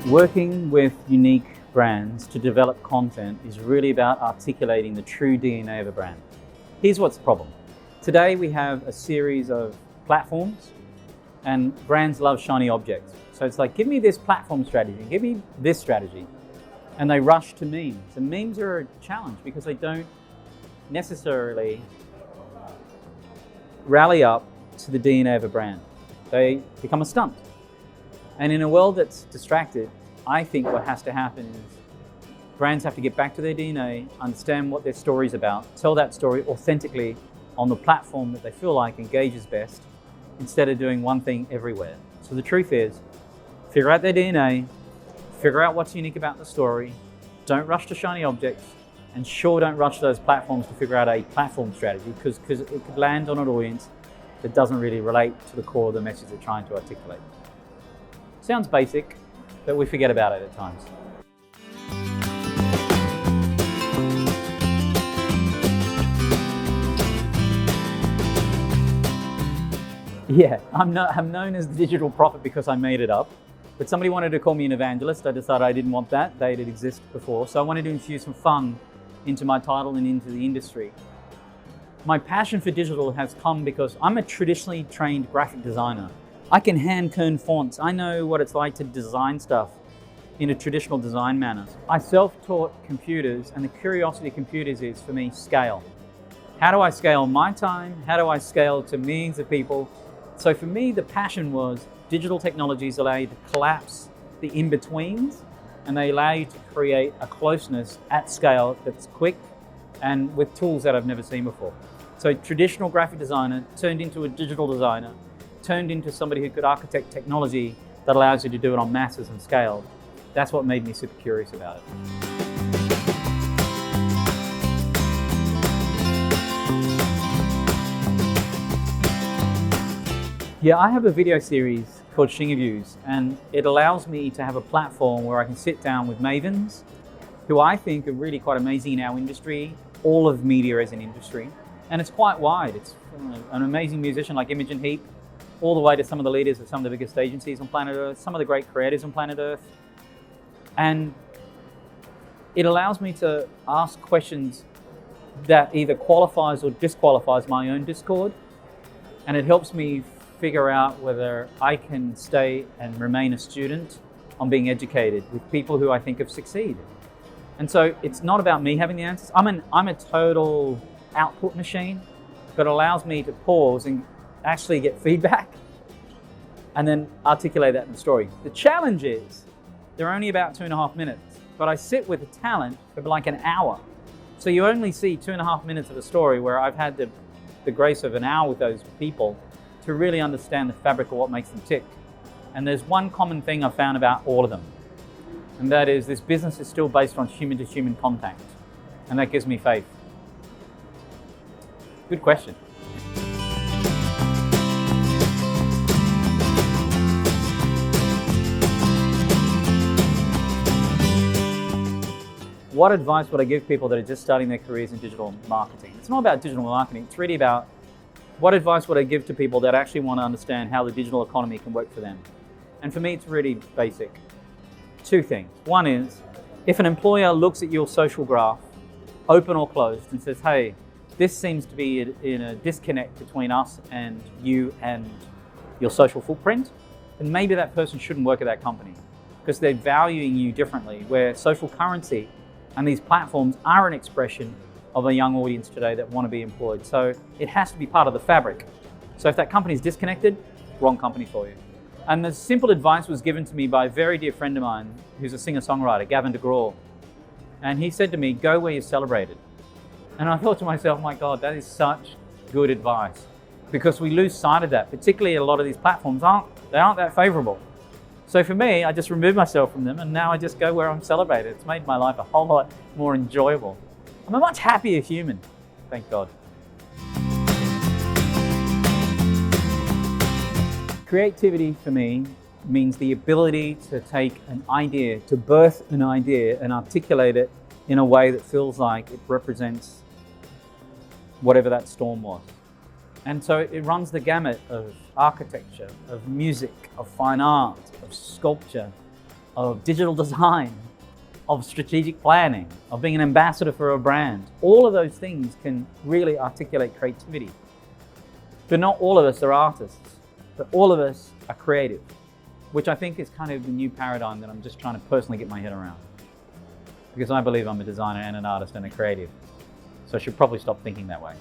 Working with unique brands to develop content is really about articulating the true DNA of a brand. Here's what's the problem. Today we have a series of platforms and brands love shiny objects. So it's like, give me this platform strategy, give me this strategy. And they rush to memes. And memes are a challenge because they don't necessarily rally up to the DNA of a brand. They become a stunt. And in a world that's distracted, I think what has to happen is brands have to get back to their DNA, understand what their story's about, tell that story authentically on the platform that they feel like engages best, instead of doing one thing everywhere. So the truth is, figure out their DNA, figure out what's unique about the story, don't rush to shiny objects, and sure don't rush those platforms to figure out a platform strategy because it could land on an audience that doesn't really relate to the core of the message they're trying to articulate. Sounds basic, but we forget about it at times. Yeah, I'm known as the digital prophet because I made it up, but somebody wanted to call me an evangelist. I decided I didn't want that. They did exist before, so I wanted to infuse some fun into my title and into the industry. My passion for digital has come because I'm a traditionally trained graphic designer. I can hand-kern fonts. I know what it's like to design stuff in a traditional design manner. I self-taught computers, and the curiosity of computers is, for me, scale. How do I scale my time? How do I scale to millions of people? So for me, the passion was digital technologies allow you to collapse the in-betweens, and they allow you to create a closeness at scale that's quick and with tools that I've never seen before. So traditional graphic designer turned into a digital designer, turned into somebody who could architect technology that allows you to do it on masses and scale. That's what made me super curious about it. Yeah, I have a video series called Shing Reviews, and it allows me to have a platform where I can sit down with mavens who I think are really quite amazing in our industry, all of media as an industry. And it's quite wide. It's from an amazing musician like Imogen Heap, all the way to some of the leaders of some of the biggest agencies on planet Earth, some of the great creators on planet Earth. And it allows me to ask questions that either qualifies or disqualifies my own discord. And it helps me figure out whether I can stay and remain a student on being educated with people who I think have succeeded. And so it's not about me having the answers. I'm a total output machine, but allows me to pause and actually get feedback and then articulate that in the story. The challenge is they're only about 2.5 minutes, but I sit with the talent for like an hour. So you only see 2.5 minutes of a story where I've had the grace of an hour with those people to really understand the fabric of what makes them tick. And there's one common thing I've found about all of them, and that is this business is still based on human-to-human contact, and that gives me faith. Good question. What advice would I give people that are just starting their careers in digital marketing? It's not about digital marketing, it's really about what advice would I give to people that actually want to understand how the digital economy can work for them? And for me, it's really basic. Two things. One is, if an employer looks at your social graph, open or closed, and says, hey, this seems to be in a disconnect between us and you and your social footprint, then maybe that person shouldn't work at that company because they're valuing you differently, where social currency and these platforms are an expression of a young audience today that want to be employed. So it has to be part of the fabric. So if that company is disconnected, wrong company for you. And the simple advice was given to me by a very dear friend of mine who's a singer-songwriter, Gavin DeGraw. And he said to me, go where you're celebrated. And I thought to myself, my God, that is such good advice, because we lose sight of that, particularly a lot of these platforms aren't that favorable. So for me, I just removed myself from them, and now I just go where I'm celebrated. It's made my life a whole lot more enjoyable. I'm a much happier human, thank God. Creativity for me means the ability to take an idea, to birth an idea and articulate it in a way that feels like it represents whatever that storm was. And so it runs the gamut of architecture, of music, of fine art, of sculpture, of digital design, of strategic planning, of being an ambassador for a brand. All of those things can really articulate creativity. But not all of us are artists, but all of us are creative, which I think is kind of the new paradigm that I'm just trying to personally get my head around. Because I believe I'm a designer and an artist and a creative. So I should probably stop thinking that way.